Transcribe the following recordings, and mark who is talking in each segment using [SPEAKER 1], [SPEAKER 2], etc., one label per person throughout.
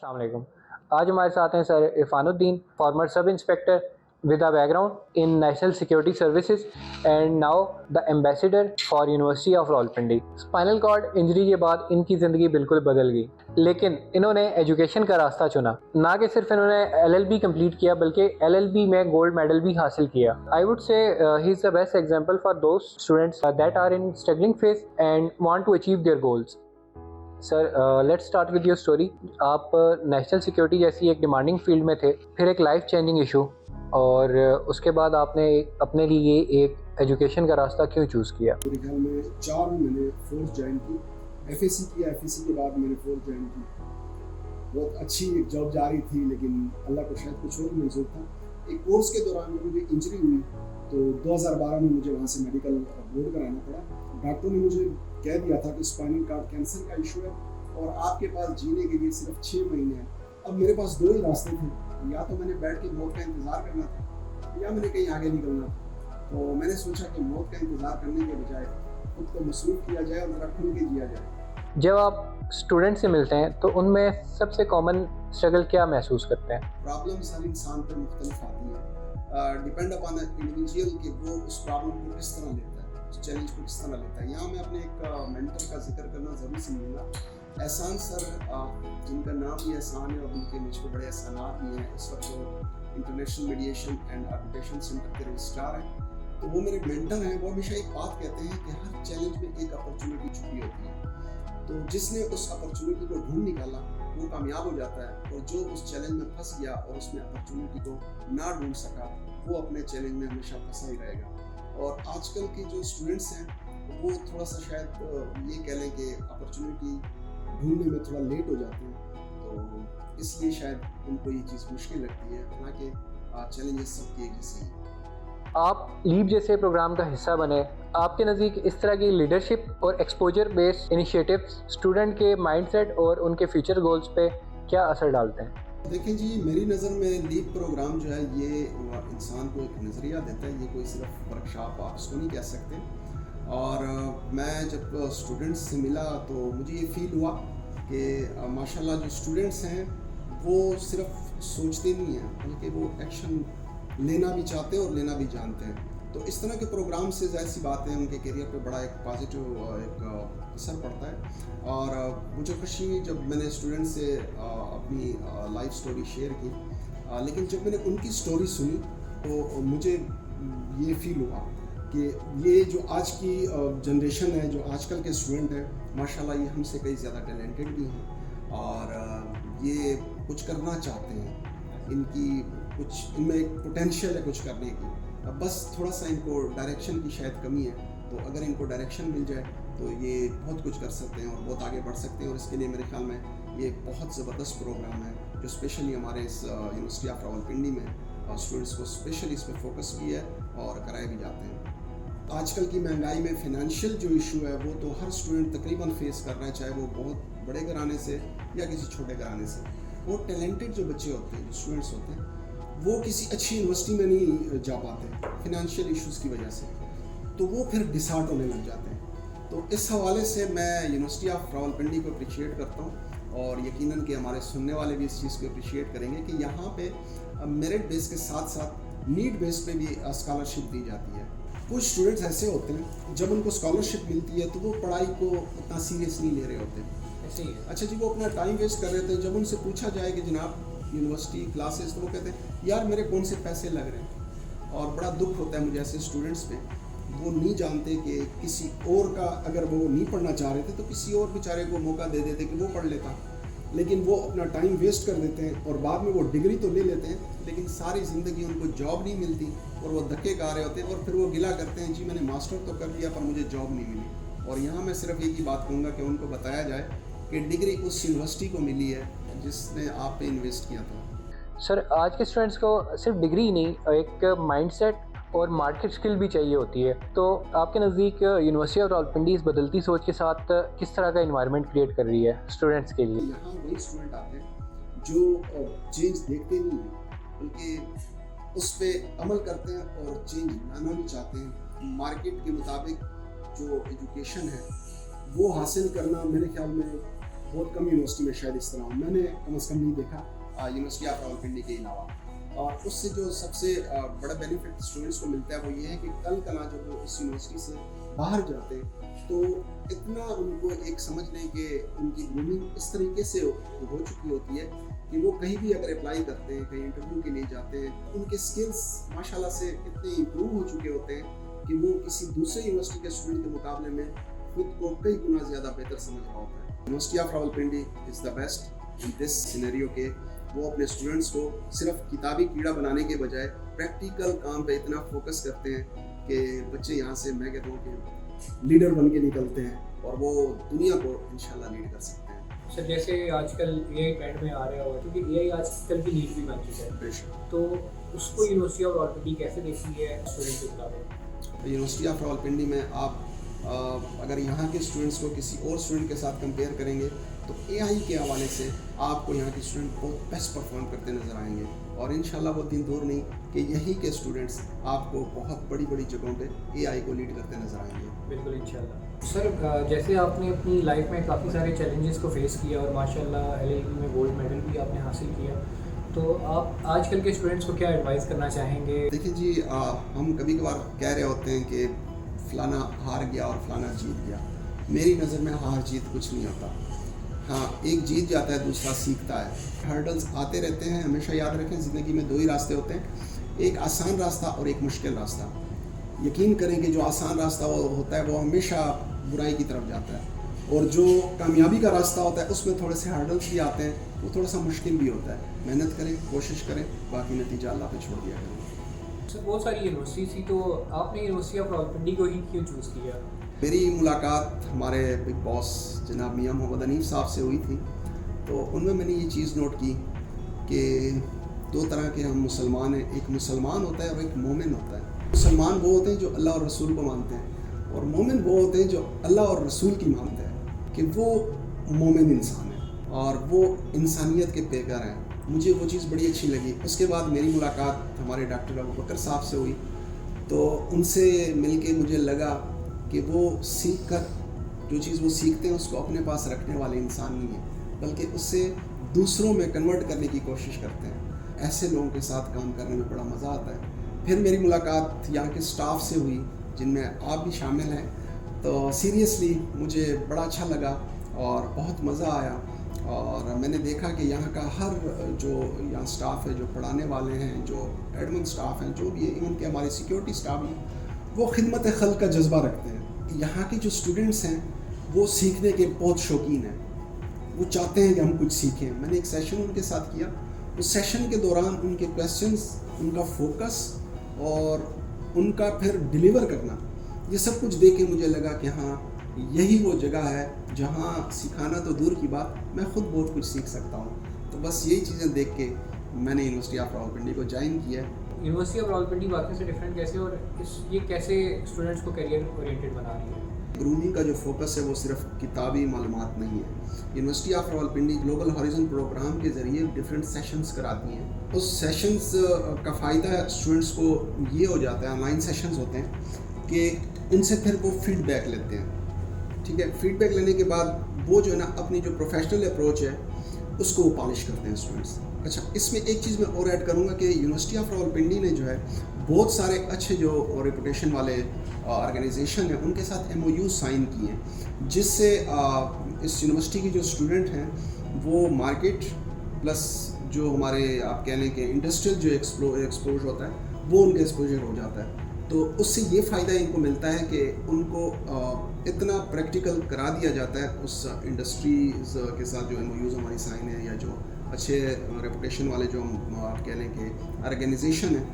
[SPEAKER 1] السلام علیکم. آج ہمارے ساتھ ہیں sir Irfan Uddin, former sub inspector with a background in national security services and now the ambassador for University of Rawalpindi. Spinal cord injury کے بعد ان کی زندگی بالکل بدل گئی, لیکن انہوں نے ایجوکیشن کا راستہ چنا. نہ کہ صرف انہوں نے LLB کمپلیٹ کیا بلکہ LLB میں گولڈ میڈل بھی حاصل کیا. I would say he is the best example for those students that are in struggling phase and want to achieve their goals. Sir let's start with your story. آپ national security جیسی ایک demanding field میں تھے, پھر ایک life changing issue, اور اس کے بعد آپ نے اپنے لیے ایک ایجوکیشن کا راستہ کیوں چوز کیا؟
[SPEAKER 2] میرے خیال میں 4 میں نے فورس جوائن کی, FAC کیا, FAC کے بعد میں نے فورس جوائن کی. بہت اچھی ایک جاب جاری تھی, لیکن اللہ کو شاید کچھ اور منظور تھا. ایک کورس کے دوران مجھے انجری ہوئی تو 2012 میں مجھے وہاں سے میڈیکل بورڈ کرانا پڑا. ڈاکٹروں نے مجھے کہہ دیا تھا کہ اسپائنل کارڈ کینسر کا ایشو ہے اور آپ کے پاس جینے کے لیے صرف 6 مہینے ہیں. اب میرے پاس 2 ہی راستے تھے, یا تو میں نے بیٹھ کے موت کا انتظار کرنا تھا یا میں نے کہیں آگے نکلنا تھا. تو میں نے سوچا کہ موت کا انتظار کرنے کے بجائے خود کو مصروف کیا جائے اور ذرا کھل کے جیا جائے.
[SPEAKER 1] جب آپ اسٹوڈنٹ سے ملتے ہیں تو ان میں سب سے کامن اسٹرگل کیا محسوس کرتے ہیں؟
[SPEAKER 2] پرابلمس ہر انسان پر مختلف آتی ہیں, ڈپینڈ اپان انڈیویجول کہ وہ اس پرابلم کو کس طرح لیتا ہے, اس چیلنج کو کس طرح لیتا ہے. یہاں میں اپنے ایک مینٹر کا ذکر کرنا ضروری سمجھوں گا. احسان سر, جن کا نام بھی احسان ہے اور ان کے مجھ کو بڑے احسانات بھی ہیں. اس وقت وہ international mediation and arbitration centre کے رجسٹرار ہیں. تو وہ میرے مینٹر ہیں. وہ ہمیشہ ایک بات کہتے ہیں کہ ہر چیلنج میں ایک اپرچونیٹی چھپی ہوتی ہے. تو جس نے اس اپرچونیٹی کو ڈھونڈ نکالا وہ کامیاب ہو جاتا ہے, اور جو اس چیلنج میں پھنس گیا اور اس میں اپرچونیٹی کو نہ ڈھونڈ سکا وہ اپنے چیلنج میں ہمیشہ پھنسا ہی رہے گا. اور آج کل کے جو اسٹوڈنٹس ہیں وہ تھوڑا سا شاید یہ کہہ لیں کہ اپرچونیٹی ڈھونڈنے میں تھوڑا لیٹ ہو جاتے ہیں, تو اس لیے شاید ان کو یہ چیز مشکل لگتی ہے. حالانکہ چیلنجز سب کے جیسے ہیں.
[SPEAKER 1] آپ لیپ جیسے پروگرام کا حصہ بنے, آپ کے نزدیک اس طرح کی لیڈرشپ اور ایکسپوجر بیسڈ انیشیٹوز اسٹوڈنٹ کے مائنڈ سیٹ اور ان کے فیوچر گولز پہ کیا اثر ڈالتے ہیں؟
[SPEAKER 2] دیکھیں جی, میری نظر میں لیپ پروگرام جو ہے یہ انسان کو ایک نظریہ دیتا ہے. یہ کوئی صرف ورکشاپ آپ اس کو نہیں کہہ سکتے. اور میں جب اسٹوڈنٹس سے ملا تو مجھے یہ فیل ہوا کہ ماشاءاللہ جو اسٹوڈنٹس ہیں وہ صرف سوچتے نہیں ہیں بلکہ وہ ایکشن لینا بھی چاہتے ہیں اور لینا بھی جانتے ہیں. تو اس طرح کے پروگرام سے ظاہر سی بات ہے ان کے کیریئر پہ بڑا ایک پازیٹیو ایک اثر پڑتا ہے. اور مجھے خوشی ہوئی جب میں نے اسٹوڈنٹ سے اپنی لائف سٹوری شیئر کی, لیکن جب میں نے ان کی سٹوری سنی تو مجھے یہ فیل ہوا کہ یہ جو آج کی جنریشن ہے, جو آج کل کے اسٹوڈنٹ ہیں, ماشاءاللہ یہ ہم سے کئی زیادہ ٹیلنٹڈ بھی ہیں اور یہ کچھ کرنا چاہتے ہیں. ان کی کچھ ان میں ایک پوٹینشیل ہے کچھ کرنے کی, بس تھوڑا سا ان کو ڈائریکشن کی شاید کمی ہے. تو اگر ان کو ڈائریکشن مل جائے تو یہ بہت کچھ کر سکتے ہیں اور بہت آگے بڑھ سکتے ہیں. اور اس کے لیے میرے خیال میں یہ ایک بہت زبردست پروگرام ہے جو اسپیشلی ہمارے اس یونیورسٹی آف راولپنڈی میں اسٹوڈنٹس کو اسپیشلی اس پہ فوکس بھی ہے اور کرائے بھی جاتے ہیں. آج کل کی مہنگائی میں فائنینشیل جو ایشو ہے وہ تو ہر اسٹوڈنٹ تقریباً فیس کر رہا ہے, چاہے وہ بہت بڑے گھرانے سے یا کسی چھوٹے گھرانے سے. وہ ٹیلنٹڈ جو بچے ہوتے ہیں, جو اسٹوڈنٹس ہوتے ہیں, وہ کسی اچھی یونیورسٹی میں نہیں جا پاتے فائنینشیل ایشوز کی وجہ سے, تو وہ پھر ڈسہارٹ ہونے لگ جاتے ہیں. تو اس حوالے سے میں یونیورسٹی آف راولپنڈی کو اپریشیٹ کرتا ہوں, اور یقیناً کہ ہمارے سننے والے بھی اس چیز کو اپریشیٹ کریں گے کہ یہاں پہ میرٹ بیس کے ساتھ ساتھ نیڈ بیس پہ بھی اسکالرشپ دی جاتی ہے. کچھ اسٹوڈنٹس ایسے ہوتے ہیں جب ان کو اسکالرشپ ملتی ہے تو وہ پڑھائی کو اتنا سیریس نہیں لے رہے ہوتے. اچھا جی, وہ اپنا ٹائم ویسٹ کر رہے تھے. جب ان سے پوچھا جائے کہ جناب یونیورسٹی کلاسز, تو وہ کہتے ہیں یار میرے کون سے پیسے لگ رہے ہیں. اور بڑا دکھ ہوتا ہے مجھے ایسے اسٹوڈنٹس پہ. وہ نہیں جانتے کہ کسی اور کا اگر وہ نہیں پڑھنا چاہ رہے تھے تو کسی اور بیچارے کو موقع دے دیتے کہ وہ پڑھ لیتا, لیکن وہ اپنا ٹائم ویسٹ کر دیتے ہیں اور بعد میں وہ ڈگری تو لے لیتے ہیں لیکن ساری زندگی ان کو جاب نہیں ملتی اور وہ دھکے کھا رہے ہوتے ہیں. اور پھر وہ گلا کرتے ہیں جی میں نے ماسٹر تو کر لیا پر مجھے جاب نہیں ملی. اور یہاں میں صرف ایک ہی بات کہوں گا کہ ان کو بتایا جائے کہ ڈگری اس یونیورسٹی کو ملی ہے جس نے آپ پہ انویسٹ کیا تھا.
[SPEAKER 1] سر آج کے اسٹوڈنٹس کو صرف ڈگری ہی نہیں, ایک مائنڈ سیٹ اور مارکیٹ اسکل بھی چاہیے ہوتی ہے. تو آپ کے نزدیک یونیورسٹی آف راولپنڈی اس بدلتی سوچ کے ساتھ کس طرح کا انوائرمنٹ کریٹ کر رہی ہے اسٹوڈنٹس کے لیے؟
[SPEAKER 2] یہاں وہی اسٹوڈنٹ آتے ہیں جو چینج دیکھتے نہیں ہیں بلکہ اس پہ عمل کرتے ہیں اور چینج لانا بھی چاہتے ہیں. مارکیٹ کے مطابق جو ایجوکیشن ہے وہ حاصل کرنا میرے خیال میں بہت کم یونیورسٹی میں شاید اس طرح ہوں، میں نے کم از کم نہیں دیکھا یونیورسٹی آف راولپنڈی کے علاوہ. اور اس سے جو سب سے بڑا بینیفٹ اسٹوڈنٹس کو ملتا ہے وہ یہ ہے کہ کل کنا جب وہ اس یونیورسٹی سے باہر جاتے ہیں تو اتنا ان کو ایک سمجھ لیں کہ ان کی گرومنگ اس طریقے سے ہو چکی ہوتی ہے کہ وہ کہیں بھی اگر اپلائی کرتے ہیں، کہیں انٹرویو کے لیے جاتے ہیں، ان کے سکلز ماشاءاللہ سے اتنے امپروو ہو چکے ہوتے ہیں کہ وہ کسی دوسرے یونیورسٹی کے اسٹوڈنٹ کے مقابلے میں خود کو کئی گنا زیادہ بہتر سمجھ رہا ہوتا ہے. University of Rawalpindi is the best in this scenario کے وہ اپنے اسٹوڈنٹس کو صرف کتابی کیڑا بنانے کے بجائے پریکٹیکل کام پہ اتنا فوکس کرتے ہیں کہ بچے یہاں سے میں کہتا ہوں کہ لیڈر بن کے نکلتے ہیں اور وہ دنیا کو انشاءاللہ لیڈ کر سکتے ہیں.
[SPEAKER 1] سر جیسے آج کل اے آئی ٹرینڈ میں آ رہا ہوا کیونکہ اے آئی آج کل کی نیڈ بھی بن چکا ہے، تو اس کو یونیورسٹی آف راولپنڈی کیسے دیکھتی ہے اسٹوڈنٹ کے مطابق؟
[SPEAKER 2] یونیورسٹی آف راولپنڈی میں آپ اگر یہاں کے اسٹوڈنٹس کو کسی اور اسٹوڈنٹ کے ساتھ کمپیئر کریں گے تو اے آئی کے حوالے سے آپ کو یہاں کے اسٹوڈنٹ بہت بیسٹ پرفارم کرتے نظر آئیں گے، اور انشاءاللہ وہ دن دور نہیں کہ یہی کے اسٹوڈنٹس آپ کو بہت بڑی بڑی جگہوں پہ اے آئی کو لیڈ کرتے نظر آئیں گے.
[SPEAKER 1] بالکل انشاءاللہ. سر جیسے آپ نے اپنی لائف میں کافی سارے چیلنجز کو فیس کیا اور ماشاءاللہ LLB میں گولڈ میڈل بھی آپ نے حاصل کیا، تو آپ آج کل کے اسٹوڈنٹس کو کیا ایڈوائز کرنا چاہیں گے؟
[SPEAKER 2] دیکھیں جی، ہم کبھی کبھار کہہ رہے ہوتے ہیں کہ فلانا ہار گیا اور فلانا جیت گیا. میری نظر میں ہار جیت کچھ نہیں ہوتا. ہاں، ایک جیت جاتا ہے، دوسرا سیکھتا ہے. ہرڈلز آتے رہتے ہیں. ہمیشہ یاد رکھیں زندگی میں 2 ہی راستے ہوتے ہیں، ایک آسان راستہ اور ایک مشکل راستہ. یقین کریں کہ جو آسان راستہ وہ ہوتا ہے وہ ہمیشہ برائی کی طرف جاتا ہے، اور جو کامیابی کا راستہ ہوتا ہے اس میں تھوڑے سے ہرڈلز بھی آتے ہیں، وہ تھوڑا سا مشکل بھی ہوتا ہے. محنت کریں، کوشش کریں، باقی نتیجہ اللہ پہ چھوڑ دیا کریں.
[SPEAKER 1] سر بہت ساری یونیورسٹی تھی، تو آپ نے یونیورسٹی آف راولپنڈی کو ہی کیوں چوز کیا؟
[SPEAKER 2] میری ملاقات ہمارے بگ باس جناب میاں محمد حنیف صاحب سے ہوئی تھی، تو ان میں نے یہ چیز نوٹ کی کہ 2 طرح کے ہم مسلمان ہیں. ایک مسلمان ہوتا ہے اور ایک مومن ہوتا ہے. مسلمان وہ ہوتے ہیں جو اللہ اور رسول کو مانتے ہیں، اور مومن وہ ہوتے ہیں جو اللہ اور رسول کی مانتے ہیں کہ وہ مومن انسان ہے اور وہ انسانیت کے پیکر ہیں. مجھے وہ چیز بڑی اچھی لگی. اس کے بعد میری ملاقات ہمارے ڈاکٹر ابوبکر صاحب سے ہوئی، تو ان سے مل کے مجھے لگا کہ وہ سیکھ کر جو چیز وہ سیکھتے ہیں اس کو اپنے پاس رکھنے والے انسان نہیں ہیں، بلکہ اس سے دوسروں میں کنورٹ کرنے کی کوشش کرتے ہیں. ایسے لوگوں کے ساتھ کام کرنے میں بڑا مزہ آتا ہے. پھر میری ملاقات یہاں کے سٹاف سے ہوئی جن میں آپ بھی شامل ہیں، تو سیریسلی مجھے بڑا اچھا لگا اور بہت مزہ آیا. اور میں نے دیکھا کہ یہاں کا ہر جو یہاں سٹاف ہے، جو پڑھانے والے ہیں، جو ایڈمن سٹاف ہیں، جو بھی ہے، ایون کہ ہماری سیکیورٹی سٹاف ہیں، وہ خدمت خلق کا جذبہ رکھتے ہیں. یہاں کے جو اسٹوڈنٹس ہیں وہ سیکھنے کے بہت شوقین ہیں، وہ چاہتے ہیں کہ ہم کچھ سیکھیں. میں نے ایک سیشن ان کے ساتھ کیا. اس سیشن کے دوران ان کے کویسچنس، ان کا فوکس اور ان کا پھر ڈیلیور کرنا، یہ سب کچھ دیکھ کے مجھے لگا کہ ہاں یہی وہ جگہ ہے جہاں سکھانا تو دور کی بات، میں خود بہت کچھ سیکھ سکتا ہوں. تو بس یہی چیزیں دیکھ کے میں نے یونیورسٹی آف راولپنڈی کو جوائن کیا.
[SPEAKER 1] یونیورسٹی آف راولپنڈی واقعی سے ڈفرینٹ کیسے، اور یہ کیسے اسٹوڈنٹس کو کیریئر اورینٹیڈ بنا رہی ہے؟
[SPEAKER 2] گرومنگ کا جو فوکس ہے وہ صرف کتابی معلومات نہیں ہے. University of Rawalpindi global horizon programme کے ذریعے ڈفرینٹ سیشنز کراتی ہیں. اس سیشنز کا فائدہ اسٹوڈنٹس کو یہ ہو جاتا ہے، آن لائن سیشنز ہوتے ہیں، کہ ان سے پھر وہ فیڈ بیک لیتے ہیں. ٹھیک ہے، فیڈ بیک لینے کے بعد وہ جو ہے نا اپنی جو پروفیشنل اپروچ ہے اس کو وہ پالش کرتے ہیں اسٹوڈنٹس. اچھا، اس میں ایک چیز میں اور ایڈ کروں گا کہ یونیورسٹی آف راولپنڈی نے جو ہے بہت سارے اچھے جو ریپوٹیشن والے آرگنائزیشن ہیں ان کے ساتھ MOU سائن کیے ہیں، جس سے اس یونیورسٹی کے جو اسٹوڈنٹ ہیں وہ مارکیٹ پلس جو ہمارے آپ کہہ لیں کہ انڈسٹریل جو ایکسپوژ ہوتا ہے وہ ان کا ایکسپوجر ہو جاتا ہے. تو اس سے یہ فائدہ ان کو ملتا ہے کہ ان کو اتنا پریکٹیکل کرا دیا جاتا ہے اس انڈسٹریز کے ساتھ جو MOUs ہماری سائن ہیں، یا جو اچھے ریپوٹیشن والے جو آپ کہہ لیں کہ آرگنائزیشن ہیں،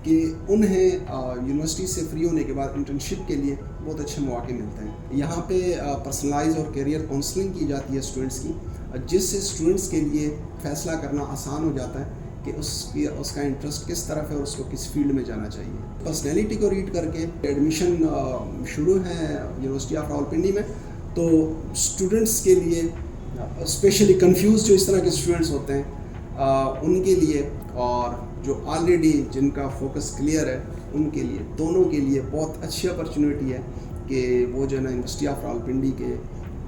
[SPEAKER 2] کہ انہیں یونیورسٹی سے فری ہونے کے بعد انٹرنشپ کے لیے بہت اچھے مواقع ملتے ہیں. یہاں پہ پرسنلائز اور کیریئر کاؤنسلنگ کی جاتی ہے اسٹوڈنٹس کی، جس سے اسٹوڈنٹس کے لیے فیصلہ کرنا آسان ہو جاتا ہے کہ اس کا انٹرسٹ کس طرف ہے اور اس کو کس فیلڈ میں جانا چاہیے. پرسنالٹی کو ریڈ کر کے ایڈمیشن شروع ہے یونیورسٹی آف راولپنڈی میں. تو اسٹوڈنٹس کے لیے اسپیشلی کنفیوز جو اس طرح کے اسٹوڈنٹس ہوتے ہیں ان کے لیے، اور جو آلریڈی جن کا فوکس کلیئر ہے ان کے لیے، دونوں کے لیے بہت اچھی اپرچونیٹی ہے کہ وہ جو ہے نا یونیورسٹی آف راولپنڈی کے